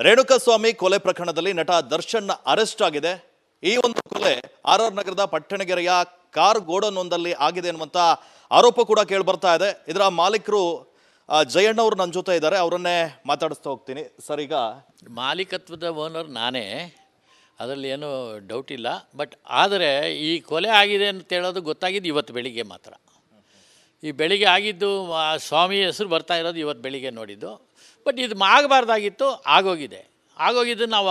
ರೇಣುಕಾಸ್ವಾಮಿ ಕೊಲೆ ಪ್ರಕರಣದಲ್ಲಿ ನಟ ದರ್ಶನ್ ಅರೆಸ್ಟ್ ಆಗಿದೆ. ಈ ಒಂದು ಕೊಲೆ ಆರ್ ನಗರದ ಪಟ್ಟಣಗೆರೆಯ ಕಾರ್ ಗೋಡನ್ ಒಂದಲ್ಲಿ ಆಗಿದೆ ಅನ್ನುವಂತ ಆರೋಪ ಕೂಡ ಕೇಳಿ ಬರ್ತಾ ಇದೆ. ಇದರ ಮಾಲೀಕರು ಜಯಣ್ಣ ಅವರು ನನ್ನ ಜೊತೆ ಇದ್ದಾರೆ, ಅವರನ್ನೇ ಮಾತಾಡಿಸ್ತಾ ಹೋಗ್ತೀನಿ. ಸರ್, ಈಗ ಮಾಲೀಕತ್ವದ ಓನರ್ ನಾನೇ, ಅದರಲ್ಲಿ ಏನೂ ಡೌಟ್ ಇಲ್ಲ. ಬಟ್ ಆದರೆ ಈ ಕೊಲೆ ಆಗಿದೆ ಅಂತ ಹೇಳೋದು ಗೊತ್ತಾಗಿದ್ದು ಇವತ್ತು ಬೆಳಿಗ್ಗೆ ಮಾತ್ರ. ಈ ಬೆಳಿಗ್ಗೆ ಆಗಿದ್ದು ಸ್ವಾಮಿ ಹೆಸರು ಬರ್ತಾ ಇರೋದು ಇವತ್ತು ಬೆಳಿಗ್ಗೆ ನೋಡಿದ್ದು. ಬಟ್ ಇದು ಆಗಬಾರ್ದಾಗಿತ್ತು, ಆಗೋಗಿದ್ದು ನಾವು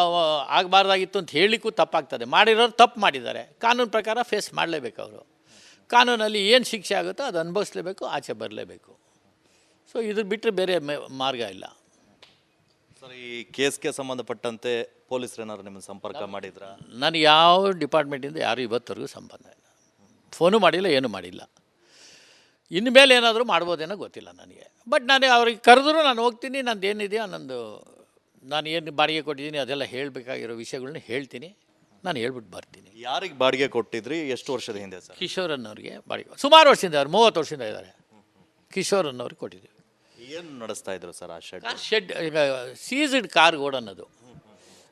ಆಗಬಾರ್ದಾಗಿತ್ತು ಅಂತ ಹೇಳಲಿಕ್ಕೂ ತಪ್ಪಾಗ್ತದೆ. ಮಾಡಿರೋರು ತಪ್ಪು ಮಾಡಿದ್ದಾರೆ, ಕಾನೂನು ಪ್ರಕಾರ ಫೇಸ್ ಮಾಡಲೇಬೇಕು. ಅವರು ಕಾನೂನಲ್ಲಿ ಏನು ಶಿಕ್ಷೆ ಆಗುತ್ತೋ ಅದು ಅನುಭವಿಸ್ಲೇಬೇಕು, ಆಚೆ ಬರಲೇಬೇಕು. ಸೊ ಇದ್ರ ಬಿಟ್ಟರೆ ಬೇರೆ ಮಾರ್ಗ ಇಲ್ಲ. ಸರ್, ಈ ಕೇಸ್ಗೆ ಸಂಬಂಧಪಟ್ಟಂತೆ ಪೊಲೀಸರು ಏನಾದ್ರು ನಿಮ್ಮನ್ನು ಸಂಪರ್ಕ ಮಾಡಿದ್ರಾ? ನನಗೆ ಯಾವ ಡಿಪಾರ್ಟ್ಮೆಂಟಿಂದ ಯಾರು ಇವತ್ತರೆಗೂ ಸಂಬಂಧ ಇಲ್ಲ, ಫೋನು ಮಾಡಿಲ್ಲ, ಏನೂ ಮಾಡಿಲ್ಲ. ಇನ್ಮೇಲೆ ಏನಾದರೂ ಮಾಡ್ಬೋದೇನೋ ಗೊತ್ತಿಲ್ಲ ನನಗೆ. ಬಟ್ ನಾನು ಅವ್ರಿಗೆ ಕರೆದ್ರೂ ನಾನು ಹೋಗ್ತೀನಿ. ನಂದು ಏನಿದೆಯೋ ನಾನು ಏನು ಬಾಡಿಗೆ ಕೊಟ್ಟಿದ್ದೀನಿ ಅದೆಲ್ಲ ಹೇಳಬೇಕಾಗಿರೋ ವಿಷಯಗಳನ್ನ ಹೇಳ್ತೀನಿ. ನಾನು ಹೇಳ್ಬಿಟ್ಟು ಬರ್ತೀನಿ. ಯಾರಿಗೆ ಬಾಡಿಗೆ ಕೊಟ್ಟಿದ್ರಿ? ಎಷ್ಟು ವರ್ಷದ ಹಿಂದೆ ಸರ್? ಕಿಶೋರ್ ಅನ್ನೋರಿಗೆ ಬಾಡಿಗೆ ಸುಮಾರು ವರ್ಷದಿಂದ, 30 ವರ್ಷದಿಂದ ಇದ್ದಾರೆ. ಕಿಶೋರ್ ಅನ್ನೋರಿಗೆ ಕೊಟ್ಟಿದ್ದೀವಿ. ಏನು ನಡೆಸ್ತಾ ಇದ್ರು ಸರ್ ಆ ಶೆಡ್? ಶೆಡ್ ಈಗ ಸೀಸ್ಡ್ ಕಾರ್ ಗೋಡನ್ನೋದು.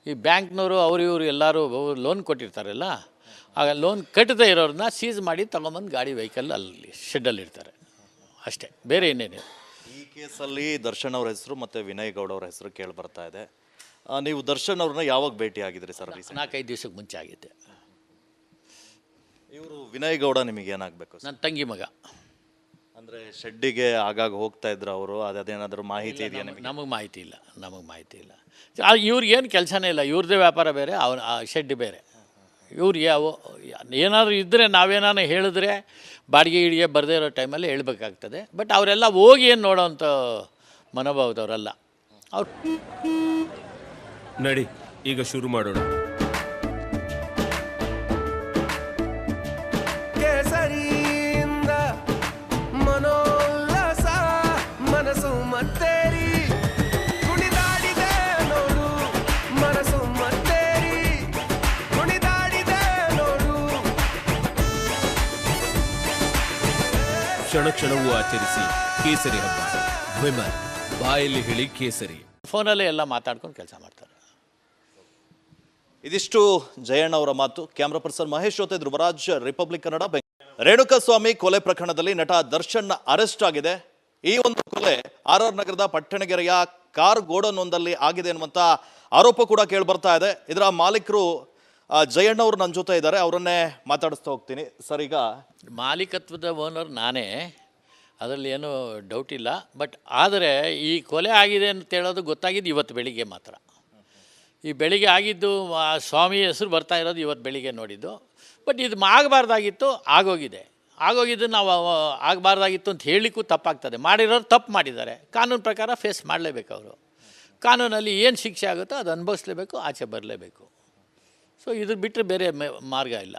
ಈ ಬ್ಯಾಂಕ್ನವರು ಇವರು ಎಲ್ಲರೂ ಲೋನ್ ಕೊಟ್ಟಿರ್ತಾರಲ್ಲ, ಆಗ ಲೋನ್ ಕಟ್ಟದೇ ಇರೋರನ್ನ ಸೀಸ್ ಮಾಡಿ ತಗೊಂಬಂದು ಗಾಡಿ ವೆಹಿಕಲ್ ಅಲ್ಲಿ ಶೆಡ್ಡಲ್ಲಿ ಇರ್ತಾರೆ ಅಷ್ಟೇ, ಬೇರೆ ಇನ್ನೇನಿಲ್ಲ. ಈ ಕೇಸಲ್ಲಿ ದರ್ಶನ್ ಅವ್ರ ಹೆಸರು ಮತ್ತು ವಿನಯ್ ಗೌಡ ಅವ್ರ ಹೆಸರು ಕೇಳಿ ಬರ್ತಾ ಇದೆ. ನೀವು ದರ್ಶನ್ ಅವ್ರನ್ನ ಯಾವಾಗ ಭೇಟಿ ಆಗಿದ್ರಿ ಸರ್? 4-5 ದಿವಸಕ್ಕೆ ಮುಂಚೆ ಆಗಿದ್ದೆ. ಇವರು ವಿನಯ್ ಗೌಡ ನಿಮಗೆ ಏನಾಗಬೇಕು? ನನ್ನ ತಂಗಿ ಮಗ. ಅಂದರೆ ಶೆಡ್ಡಿಗೆ ಆಗಾಗ ಹೋಗ್ತಾ ಇದ್ರು ಅವರು, ಅದೇನಾದರೂ ಮಾಹಿತಿ ಇದೆಯಾ ನಿಮಗೆ? ನಮಗೆ ಮಾಹಿತಿ ಇಲ್ಲ. ಇವ್ರಿಗೇನು ಕೆಲಸನೇ ಇಲ್ಲ, ಇವ್ರದ್ದೇ ವ್ಯಾಪಾರ ಬೇರೆ, ಆ ಶೆಡ್ ಬೇರೆ. ಇವ್ರು ಏನಾದರೂ ಇದ್ದರೆ ನಾವೇನಾರು ಹೇಳಿದ್ರೆ ಬಾಡಿಗೆ ಗಿಡಿಗೆ ಬರದೇ ಇರೋ ಟೈಮಲ್ಲಿ ಹೇಳ್ಬೇಕಾಗ್ತದೆ. ಬಟ್ ಅವರೆಲ್ಲ ಹೋಗಿ ಏನು ನೋಡೋವಂಥ ಮನೋಭಾವದವರಲ್ಲ ಅವ್ರು. ನಡಿ ಈಗ ಶುರು ಮಾಡೋಣ. ಮನೋಲ್ಲಾಸ ಮನಸ್ಸು ಮತ್ತೇರಿ ಕುಣಿದಾಡಿದೆ ನೋಡು, ಮನಸ್ಸು ಮತ್ತೇರಿ ಕುಣಿದಾಡಿದೆ ನೋಡು. ಕ್ಷಣ ಕ್ಷಣವೂ ಆಚರಿಸಿ ಕೇಸರಿ ಹಬ್ಬ. ವಿಮಲ್ ಬಾಯಲ್ಲಿ ಹೇಳಿ ಕೇಸರಿ. ಫೋನಲ್ಲೇ ಎಲ್ಲ ಮಾತಾಡ್ಕೊಂಡು ಕೆಲಸ ಮಾಡ್ತಾರೆ. ಇದಿಷ್ಟು ಜಯಣ್ಣ ಅವರ ಮಾತು. ಕ್ಯಾಮ್ರಾ ಪರ್ಸನ್ ಮಹೇಶ್ ಜೊತೆ ಧ್ರುವರಾಜ್, ರಿಪಬ್ಲಿಕ್ ಕನ್ನಡ, ಬೆಂಗಳೂರು. ರೇಣುಕಾಸ್ವಾಮಿ ಕೊಲೆ ಪ್ರಕರಣದಲ್ಲಿ ನಟ ದರ್ಶನ್ ಅರೆಸ್ಟ್ ಆಗಿದೆ. ಈ ಒಂದು ಕೊಲೆ ಆರ್ ನಗರದ ಪಟ್ಟಣಗೆರೆಯ ಕಾರ್ ಗೋಡನ್ ಒಂದಲ್ಲಿ ಆಗಿದೆ ಅನ್ನುವಂತ ಆರೋಪ ಕೂಡ ಕೇಳಿ ಬರ್ತಾ ಇದೆ. ಇದರ ಮಾಲೀಕರು ಜಯಣ್ಣ ಅವರು ನನ್ನ ಜೊತೆ ಇದ್ದಾರೆ, ಅವರನ್ನೇ ಮಾತಾಡಿಸ್ತಾ ಹೋಗ್ತೀನಿ. ಸರ್, ಈಗ ಮಾಲೀಕತ್ವದ ಓನರ್ ನಾನೇ, ಅದರಲ್ಲಿ ಏನೂ ಡೌಟ್ ಇಲ್ಲ. ಬಟ್ ಆದರೆ ಈ ಕೊಲೆ ಆಗಿದೆ ಅಂತ ಹೇಳೋದು ಗೊತ್ತಾಗಿದ್ದು ಇವತ್ತು ಬೆಳಿಗ್ಗೆ ಮಾತ್ರ. ಈ ಬೆಳಿಗ್ಗೆ ಆಗಿದ್ದು ಸ್ವಾಮಿ ಹೆಸರು ಬರ್ತಾ ಇರೋದು ಇವತ್ತು ಬೆಳಿಗ್ಗೆ ನೋಡಿದ್ದು. ಬಟ್ ಇದು ಆಗಬಾರ್ದಾಗಿತ್ತು, ಆಗೋಗಿದ್ದು ನಾವು ಆಗಬಾರ್ದಾಗಿತ್ತು ಅಂತ ಹೇಳಲಿಕ್ಕೂ ತಪ್ಪಾಗ್ತದೆ. ಮಾಡಿರೋರು ತಪ್ಪು ಮಾಡಿದ್ದಾರೆ, ಕಾನೂನು ಪ್ರಕಾರ ಫೇಸ್ ಮಾಡಲೇಬೇಕು. ಅವರು ಕಾನೂನಲ್ಲಿ ಏನು ಶಿಕ್ಷೆ ಆಗುತ್ತೋ ಅದು ಅನುಭವಿಸ್ಲೇಬೇಕು, ಆಚೆ ಬರಲೇಬೇಕು. ಸೊ ಇದ್ರ ಬಿಟ್ಟರೆ ಬೇರೆ ಮಾರ್ಗ ಇಲ್ಲ.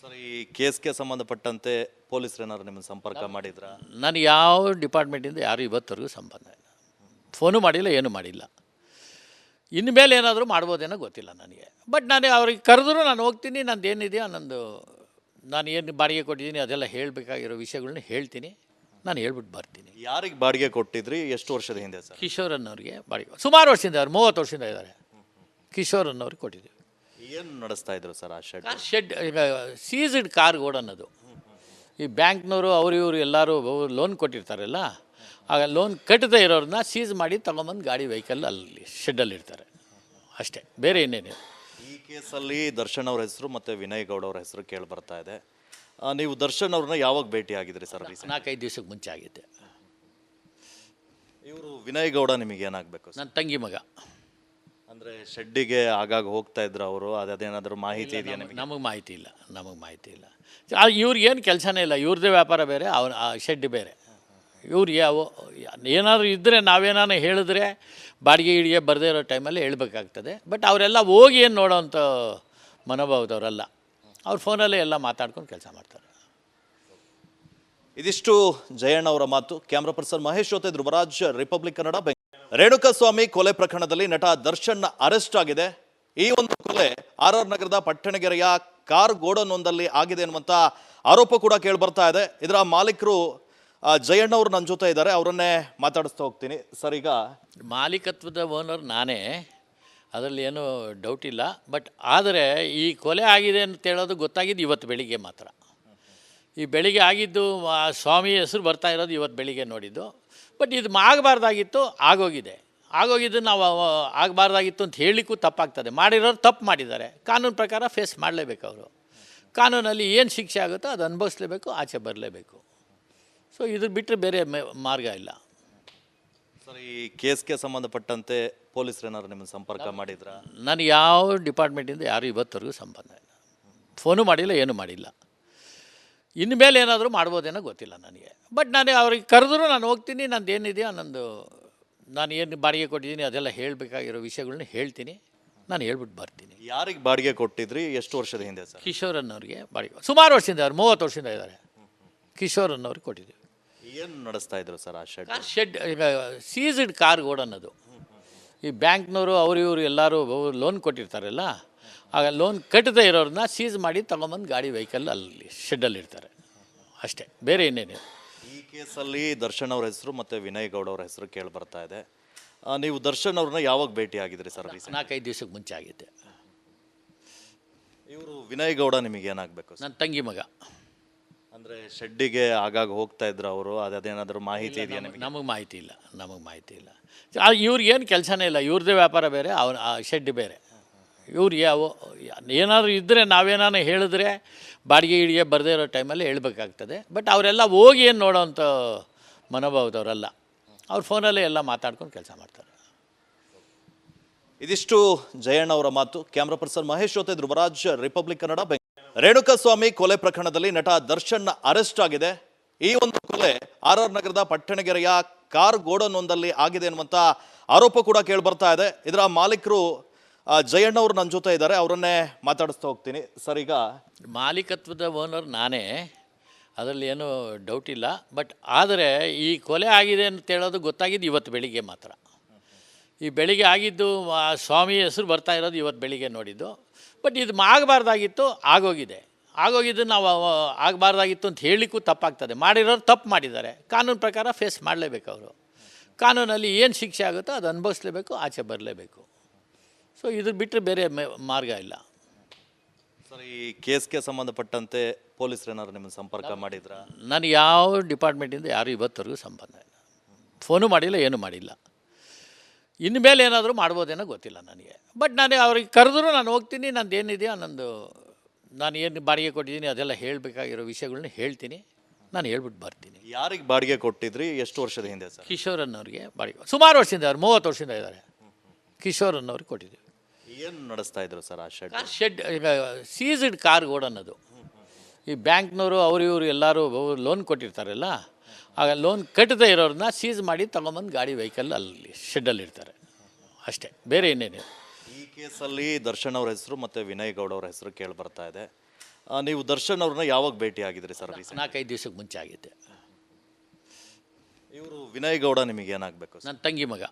ಸರ್, ಈ ಕೇಸ್ಗೆ ಸಂಬಂಧಪಟ್ಟಂತೆ ಪೊಲೀಸರು ಏನಾದ್ರು ನಿಮ್ಮನ್ನು ಸಂಪರ್ಕ ಮಾಡಿದ್ರಾ? ನನಗೆ ಯಾವ ಡಿಪಾರ್ಟ್ಮೆಂಟಿಂದ ಯಾರು ಇವತ್ತರೆಗೂ ಸಂಬಂಧ ಇಲ್ಲ, ಫೋನು ಮಾಡಿಲ್ಲ, ಏನೂ ಮಾಡಿಲ್ಲ. ಇನ್ಮೇಲೆ ಏನಾದರೂ ಮಾಡ್ಬೋದೇನೋ ಗೊತ್ತಿಲ್ಲ ನನಗೆ. ಬಟ್ ನಾನು ಅವ್ರಿಗೆ ಕರೆದ್ರೂ ನಾನು ಹೋಗ್ತೀನಿ. ನಂದು ಏನಿದೆಯೋ ನಾನು ಏನು ಬಾಡಿಗೆ ಕೊಟ್ಟಿದ್ದೀನಿ ಅದೆಲ್ಲ ಹೇಳಬೇಕಾಗಿರೋ ವಿಷಯಗಳನ್ನ ಹೇಳ್ತೀನಿ. ನಾನು ಹೇಳ್ಬಿಟ್ಟು ಬರ್ತೀನಿ. ಯಾರಿಗೆ ಬಾಡಿಗೆ ಕೊಟ್ಟಿದ್ರಿ? ಎಷ್ಟು ವರ್ಷದ ಹಿಂದೆ ಸರ್? ಕಿಶೋರ್ ಅನ್ನೋರಿಗೆ ಬಾಡಿಗೆ ಸುಮಾರು ವರ್ಷದಿಂದ, 30 ವರ್ಷದಿಂದ ಇದ್ದಾರೆ. ಕಿಶೋರ್ ಅನ್ನೋರಿಗೆ ಕೊಟ್ಟಿದ್ದೀವಿ. ಏನು ನಡೆಸ್ತಾ ಇದ್ರು ಸರ್ ಆ ಶೆಡ್? ಶೆಡ್ ಈಗ ಸೀಸ್ಡ್ ಕಾರ್ ಗೋಡನ್ನೋದು. ಈ ಬ್ಯಾಂಕ್ನವರು ಇವರು ಎಲ್ಲರೂ ಲೋನ್ ಕೊಟ್ಟಿರ್ತಾರಲ್ಲ, ಆಗ ಲೋನ್ ಕಟ್ಟದೇ ಇರೋರನ್ನ ಸೀಸ್ ಮಾಡಿ ತಗೊಂಬಂದು ಗಾಡಿ ವೆಹಿಕಲ್ ಅಲ್ಲಿ ಶೆಡ್ಡಲ್ಲಿ ಇರ್ತಾರೆ ಅಷ್ಟೇ, ಬೇರೆ ಇನ್ನೇನಿಲ್ಲ. ಈ ಕೇಸಲ್ಲಿ ದರ್ಶನ್ ಅವ್ರ ಹೆಸರು ಮತ್ತು ವಿನಯ್ ಗೌಡ ಅವ್ರ ಹೆಸರು ಕೇಳಿ ಬರ್ತಾ ಇದೆ. ನೀವು ದರ್ಶನ್ ಅವ್ರನ್ನ ಯಾವಾಗ ಭೇಟಿ ಆಗಿದ್ರಿ ಸರ್? 4-5 ದಿವಸಕ್ಕೆ ಮುಂಚೆ ಆಗಿದ್ದೆ. ಇವರು ವಿನಯ್ ಗೌಡ ನಿಮಗೆ ಏನಾಗಬೇಕು? ನನ್ನ ತಂಗಿ ಮಗ. ಅಂದರೆ ಶೆಡ್ಡಿಗೆ ಆಗಾಗ ಹೋಗ್ತಾ ಇದ್ರು ಅವರು, ಅದೇನಾದರೂ ಮಾಹಿತಿ ಇದೆಯಾ ನಿಮಗೆ? ನಮಗೆ ಮಾಹಿತಿ ಇಲ್ಲ. ಇವ್ರಿಗೇನು ಕೆಲಸನೇ ಇಲ್ಲ, ಇವ್ರದ್ದೇ ವ್ಯಾಪಾರ ಬೇರೆ, ಆ ಶೆಡ್ ಬೇರೆ. ಇವ್ರು ಏನಾದರೂ ಇದ್ದರೆ ನಾವೇನಾರು ಹೇಳಿದ್ರೆ ಬಾಡಿಗೆ ಗಿಡಿಗೆ ಬರದೇ ಇರೋ ಟೈಮಲ್ಲಿ ಹೇಳ್ಬೇಕಾಗ್ತದೆ. ಬಟ್ ಅವರೆಲ್ಲ ಹೋಗಿ ಏನು ನೋಡೋವಂಥ ಮನೋಭಾವದವರಲ್ಲ. ಅವ್ರು ಫೋನಲ್ಲೇ ಎಲ್ಲ ಮಾತಾಡ್ಕೊಂಡು ಕೆಲಸ ಮಾಡ್ತಾರೆ. ಇದಿಷ್ಟು ಜಯಣ್ಣ ಅವರ ಮಾತು. ಕ್ಯಾಮ್ರಾ ಪರ್ಸನ್ ಮಹೇಶ್ ಜೊತೆ ಧ್ರುವರಾಜ್, ರಿಪಬ್ಲಿಕ್ ಕನ್ನಡ, ಬೆಂಗಳೂರು. ರೇಣುಕಾಸ್ವಾಮಿ ಕೊಲೆ ಪ್ರಕರಣದಲ್ಲಿ ನಟ ದರ್ಶನ್ ಅರೆಸ್ಟ್ ಆಗಿದೆ. ಈ ಒಂದು ಕೊಲೆ ಆರ್ ನಗರದ ಪಟ್ಟಣಗೆರೆಯ ಕಾರ್ ಗೋಡನ್ ಒಂದಲ್ಲಿ ಆಗಿದೆ ಅನ್ನುವಂತ ಆರೋಪ ಕೂಡ ಕೇಳಿ ಬರ್ತಾ ಇದೆ. ಇದರ ಮಾಲೀಕರು ಜಯಣ್ಣ ಅವರು ನನ್ನ ಜೊತೆ ಇದ್ದಾರೆ, ಅವರನ್ನೇ ಮಾತಾಡಿಸ್ತಾ ಹೋಗ್ತೀನಿ. ಸರ್, ಈಗ ಮಾಲೀಕತ್ವದ ಓನರ್ ನಾನೇ, ಅದರಲ್ಲಿ ಏನೂ ಡೌಟ್ ಇಲ್ಲ. ಬಟ್ ಆದರೆ ಈ ಕೊಲೆ ಆಗಿದೆ ಅಂತ ಹೇಳೋದು ಗೊತ್ತಾಗಿದ್ದು ಇವತ್ತು ಬೆಳಿಗ್ಗೆ ಮಾತ್ರ. ಈ ಬೆಳಿಗ್ಗೆ ಆಗಿದ್ದು ಆ ಸ್ವಾಮಿ ಹೆಸರು ಬರ್ತಾ ಇರೋದು ಇವತ್ತು ಬೆಳಿಗ್ಗೆ ನೋಡಿದ್ದು. ಬಟ್ ಇದು ಆಗಬಾರ್ದಾಗಿತ್ತು, ಆಗೋಗಿದ್ದು ನಾವು ಆಗಬಾರ್ದಾಗಿತ್ತು ಅಂತ ಹೇಳಲಿಕ್ಕೂ ತಪ್ಪಾಗ್ತದೆ. ಮಾಡಿರೋರು ತಪ್ಪು ಮಾಡಿದ್ದಾರೆ, ಕಾನೂನು ಪ್ರಕಾರ ಫೇಸ್ ಮಾಡಲೇಬೇಕು. ಅವರು ಕಾನೂನಲ್ಲಿ ಏನು ಶಿಕ್ಷೆ ಆಗುತ್ತೋ ಅದು ಅನುಭವಿಸ್ಲೇಬೇಕು, ಆಚೆ ಬರಲೇಬೇಕು. ಸೊ ಇದು ಬಿಟ್ಟರೆ ಬೇರೆ ಮಾರ್ಗ ಇಲ್ಲ. ಸರ್, ಈ ಕೇಸ್ಗೆ ಸಂಬಂಧಪಟ್ಟಂತೆ ಪೊಲೀಸರು ಏನಾದ್ರು ನಿಮ್ಮನ್ನು ಸಂಪರ್ಕ ಮಾಡಿದ್ರಾ? ನಾನು ಯಾವ ಡಿಪಾರ್ಟ್ಮೆಂಟಿಂದ ಯಾರು ಇವತ್ತವರೆಗೂ ಸಂಬಂಧ ಇಲ್ಲ, ಫೋನು ಮಾಡಿಲ್ಲ, ಏನೂ ಮಾಡಿಲ್ಲ. ಇನ್ಮೇಲೆ ಏನಾದರೂ ಮಾಡ್ಬೋದೇನೋ ಗೊತ್ತಿಲ್ಲ ನನಗೆ. ಬಟ್ ನಾನು ಅವ್ರಿಗೆ ಕರೆದ್ರೂ ನಾನು ಹೋಗ್ತೀನಿ, ನಂದು ಏನಿದೆಯೋ ನಾನು ಏನು ಬಾಡಿಗೆ ಕೊಟ್ಟಿದ್ದೀನಿ ಅದೆಲ್ಲ ಹೇಳಬೇಕಾಗಿರೋ ವಿಷಯಗಳನ್ನ ಹೇಳ್ತೀನಿ, ನಾನು ಹೇಳ್ಬಿಟ್ಟು ಬರ್ತೀನಿ. ಯಾರಿಗೆ ಬಾಡಿಗೆ ಕೊಟ್ಟಿದ್ರಿ, ಎಷ್ಟು ವರ್ಷದ ಹಿಂದೆ ಸರ್? ಕಿಶೋರ್ ಅನ್ನೋರಿಗೆ ಬಾಡಿಗೆ ಸುಮಾರು ವರ್ಷದಿಂದ, ಅವ್ರು 30 ವರ್ಷದಿಂದ ಇದ್ದಾರೆ. ಕಿಶೋರ್ ಅನ್ನೋರಿಗೆ ಕೊಟ್ಟಿದ್ದೀವಿ. ಏನು ನಡೆಸ್ತಾ ಇದ್ರು ಸರ್ ಆ ಶೆಡ್? ಶೆಡ್ ಈಗ ಸೀಸ್ಡ್ ಕಾರ್ ಗೋಡನ್ನೋದು. ಈ ಬ್ಯಾಂಕ್ನವರು ಇವರು ಎಲ್ಲರೂ ಲೋನ್ ಕೊಟ್ಟಿರ್ತಾರಲ್ಲ, ಆಗ ಲೋನ್ ಕಟ್ಟದೇ ಇರೋರನ್ನ ಸೀಸ್ ಮಾಡಿ ತಗೊಂಬಂದು ಗಾಡಿ ವೆಹಿಕಲ್ ಅಲ್ಲಿ ಶೆಡ್ಡಲ್ಲಿ ಇರ್ತಾರೆ ಅಷ್ಟೇ, ಬೇರೆ ಇನ್ನೇನು. ಈ ಕೇಸಲ್ಲಿ ದರ್ಶನ್ ಅವ್ರ ಹೆಸರು ಮತ್ತು ವಿನಯ್ ಗೌಡ ಅವ್ರ ಹೆಸರು ಕೇಳಿ ಬರ್ತಾ ಇದೆ. ನೀವು ದರ್ಶನ್ ಅವ್ರನ್ನ ಯಾವಾಗ ಭೇಟಿ ಆಗಿದ್ರಿ ಸರ್? 4-5 ದಿವಸಕ್ಕೆ ಮುಂಚೆ ಆಗಿದ್ದೆ. ಇವರು ವಿನಯ್ ಗೌಡ ನಿಮಗೆ ಏನಾಗಬೇಕು? ನನ್ನ ತಂಗಿ ಮಗ. ಅಂದರೆ ಶೆಡ್ಡಿಗೆ ಆಗಾಗ ಹೋಗ್ತಾ ಇದ್ರು ಅವರು, ಅದೇನಾದರೂ ಮಾಹಿತಿ ಇದೆಯಾ ನಿಮಗೆ? ನಮಗೆ ಮಾಹಿತಿ ಇಲ್ಲ. ಇವ್ರಿಗೇನು ಕೆಲಸನೇ ಇಲ್ಲ, ಇವ್ರದ್ದೇ ವ್ಯಾಪಾರ ಬೇರೆ, ಆ ಶೆಡ್ ಬೇರೆ. ಇವ್ರು ಏನಾದರೂ ಇದ್ದರೆ ನಾವೇನಾರು ಹೇಳಿದ್ರೆ ಬಾಡಿಗೆ ಗಿಡಿಗೆ ಬರದೇ ಇರೋ ಟೈಮಲ್ಲಿ ಹೇಳ್ಬೇಕಾಗ್ತದೆ. ಬಟ್ ಅವರೆಲ್ಲ ಹೋಗಿ ಏನು ನೋಡೋವಂಥ ಮನೋಭಾವದವರಲ್ಲ. ಅವ್ರ ಫೋನಲ್ಲೇ ಎಲ್ಲ ಮಾತಾಡ್ಕೊಂಡು ಕೆಲಸ ಮಾಡ್ತಾರೆ. ಇದಿಷ್ಟು ಜಯಣ್ಣ ಅವರ ಮಾತು. ಕ್ಯಾಮ್ರಾ ಪರ್ಸನ್ ಮಹೇಶ್ ಜೊತೆ ಧ್ರುವರಾಜ್, ರಿಪಬ್ಲಿಕ್ ಕನ್ನಡ, ಬೆಂಗಳೂರು. ರೇಣುಕಾಸ್ವಾಮಿ ಕೊಲೆ ಪ್ರಕರಣದಲ್ಲಿ ನಟ ದರ್ಶನ್ ಅರೆಸ್ಟ್ ಆಗಿದೆ. ಈ ಒಂದು ಕೊಲೆ RR ನಗರದ ಪಟ್ಟಣಗೆರೆಯ ಕಾರ್ ಗೋಡನ್ ಒಂದಲ್ಲಿ ಆಗಿದೆ ಅನ್ನುವಂಥ ಆರೋಪ ಕೂಡ ಕೇಳಿ ಬರ್ತಾ ಇದೆ. ಇದರ ಮಾಲೀಕರು ಜಯಣ್ಣ ಅವರು ನನ್ನ ಜೊತೆ ಇದ್ದಾರೆ, ಅವರನ್ನೇ ಮಾತಾಡಿಸ್ತಾ ಹೋಗ್ತೀನಿ. ಸರ್, ಈಗ ಮಾಲೀಕತ್ವದ ಓನರ್ ನಾನೇ, ಅದರಲ್ಲಿ ಏನೂ ಡೌಟ್ ಇಲ್ಲ. ಬಟ್ ಆದರೆ ಈ ಕೊಲೆ ಆಗಿದೆ ಅಂತ ಹೇಳೋದು ಗೊತ್ತಾಗಿದ್ದು ಇವತ್ತು ಬೆಳಿಗ್ಗೆ ಮಾತ್ರ. ಈ ಬೆಳಿಗ್ಗೆ ಆಗಿದ್ದು ಆ ಸ್ವಾಮಿ ಹೆಸರು ಬರ್ತಾ ಇರೋದು ಇವತ್ತು ಬೆಳಿಗ್ಗೆ ನೋಡಿದ್ದು. ಬಟ್ ಇದು ಆಗಬಾರ್ದಾಗಿತ್ತು, ಆಗೋಗಿದ್ದು ನಾವು ಆಗಬಾರ್ದಾಗಿತ್ತು ಅಂತ ಹೇಳಲಿಕ್ಕೂ ತಪ್ಪಾಗ್ತದೆ. ಮಾಡಿರೋರು ತಪ್ಪು ಮಾಡಿದ್ದಾರೆ, ಕಾನೂನು ಪ್ರಕಾರ ಫೇಸ್ ಮಾಡಲೇಬೇಕು. ಅವರು ಕಾನೂನಲ್ಲಿ ಏನು ಶಿಕ್ಷೆ ಆಗುತ್ತೋ ಅದು ಅನುಭವಿಸ್ಲೇಬೇಕು, ಆಚೆ ಬರಲೇಬೇಕು. ಸೊ ಇದು ಬಿಟ್ಟರೆ ಬೇರೆ ಮಾರ್ಗ ಇಲ್ಲ. ಸರ್, ಈ ಕೇಸ್ಗೆ ಸಂಬಂಧಪಟ್ಟಂತೆ ಪೊಲೀಸರು ಏನಾದ್ರು ನಿಮ್ಮನ್ನು ಸಂಪರ್ಕ ಮಾಡಿದ್ರಾ? ನಾನು ಯಾವ ಡಿಪಾರ್ಟ್ಮೆಂಟಿಂದ ಯಾರು ಇವತ್ತವರೆಗೂ ಸಂಬಂಧ ಇಲ್ಲ, ಫೋನು ಮಾಡಿಲ್ಲ, ಏನೂ ಮಾಡಿಲ್ಲ. ಇನ್ಮೇಲೆ ಏನಾದರೂ ಮಾಡ್ಬೋದೇನೋ ಗೊತ್ತಿಲ್ಲ ನನಗೆ. ಬಟ್ ನಾನು ಅವ್ರಿಗೆ ಕರೆದ್ರೂ ನಾನು ಹೋಗ್ತೀನಿ, ನಂದು ಏನಿದೆಯೋ ನಾನು ಏನು ಬಾಡಿಗೆ ಕೊಟ್ಟಿದ್ದೀನಿ ಅದೆಲ್ಲ ಹೇಳಬೇಕಾಗಿರೋ ವಿಷಯಗಳನ್ನ ಹೇಳ್ತೀನಿ, ನಾನು ಹೇಳ್ಬಿಟ್ಟು ಬರ್ತೀನಿ. ಯಾರಿಗೆ ಬಾಡಿಗೆ ಕೊಟ್ಟಿದ್ರಿ, ಎಷ್ಟು ವರ್ಷದ ಹಿಂದೆ ಸರ್? ಕಿಶೋರ್ ಅನ್ನೋರಿಗೆ ಬಾಡಿಗೆ ಸುಮಾರು ವರ್ಷದಿಂದ, ಅವ್ರು 30 ವರ್ಷದಿಂದ ಇದ್ದಾರೆ. ಕಿಶೋರ್ ಅನ್ನೋರಿಗೆ ಕೊಟ್ಟಿದ್ದೀವಿ. ಏನು ನಡೆಸ್ತಾ ಇದ್ರು ಸರ್ ಆ ಶೆಡ್? ಶೆಡ್ ಈಗ ಸೀಸ್ಡ್ ಕಾರ್ ಗೋಡನ್ನೋದು. ಈ ಬ್ಯಾಂಕ್ನವರು ಇವರು ಎಲ್ಲರೂ ಲೋನ್ ಕೊಟ್ಟಿರ್ತಾರಲ್ಲ, ಆಗ ಲೋನ್ ಕಟ್ಟದೇ ಇರೋರನ್ನ ಸೀಸ್ ಮಾಡಿ ತಗೊಂಬಂದು ಗಾಡಿ ವೆಹಿಕಲ್ ಅಲ್ಲಿ ಶೆಡ್ಡಲ್ಲಿ ಇರ್ತಾರೆ ಅಷ್ಟೇ, ಬೇರೆ ಇನ್ನೇನು. ಈ ಕೇಸಲ್ಲಿ ದರ್ಶನ್ ಅವ್ರ ಹೆಸರು ಮತ್ತು ವಿನಯ್ ಗೌಡ ಅವ್ರ ಹೆಸರು ಕೇಳಿ ಬರ್ತಾ ಇದೆ. ನೀವು ದರ್ಶನ್ ಅವ್ರನ್ನ ಯಾವಾಗ ಭೇಟಿ ಆಗಿದ್ರಿ ಸರ್? 4-5 ದಿವಸಕ್ಕೆ ಮುಂಚೆ ಆಗಿದ್ದೆ. ಇವರು ವಿನಯ್ ಗೌಡ ನಿಮಗೆ ಏನಾಗಬೇಕು? ನನ್ನ ತಂಗಿ ಮಗ.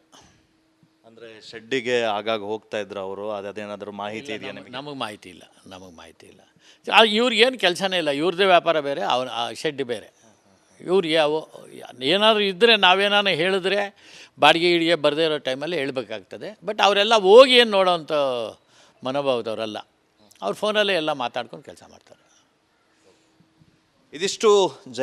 ಅಂದರೆ ಶೆಡ್ಡಿಗೆ ಆಗಾಗ ಹೋಗ್ತಾ ಇದ್ರು ಅವರು, ಅದೇನಾದರೂ ಮಾಹಿತಿ ಇದೆಯಾ ನಿಮಗೆ? ನಮಗೆ ಮಾಹಿತಿ ಇಲ್ಲ. ಇವ್ರಿಗೇನು ಕೆಲಸನೇ ಇಲ್ಲ, ಇವ್ರದ್ದೇ ವ್ಯಾಪಾರ ಬೇರೆ, ಆ ಶೆಡ್ ಬೇರೆ. ಇವ್ರು ಏನಾದರೂ ಇದ್ದರೆ ನಾವೇನಾರು ಹೇಳಿದ್ರೆ ಬಾಡಿಗೆ ಗಿಡಿಗೆ ಬರದೇ ಇರೋ ಟೈಮಲ್ಲಿ ಹೇಳ್ಬೇಕಾಗ್ತದೆ. ಬಟ್ ಅವರೆಲ್ಲ ಹೋಗಿ ಏನು ನೋಡೋವಂಥ ಮನೋಭಾವದವರಲ್ಲ. ಅವ್ರ ಫೋನಲ್ಲೇ ಎಲ್ಲ ಮಾತಾಡ್ಕೊಂಡು ಕೆಲಸ ಮಾಡ್ತಾರೆ. ಇದಿಷ್ಟು ಜಯ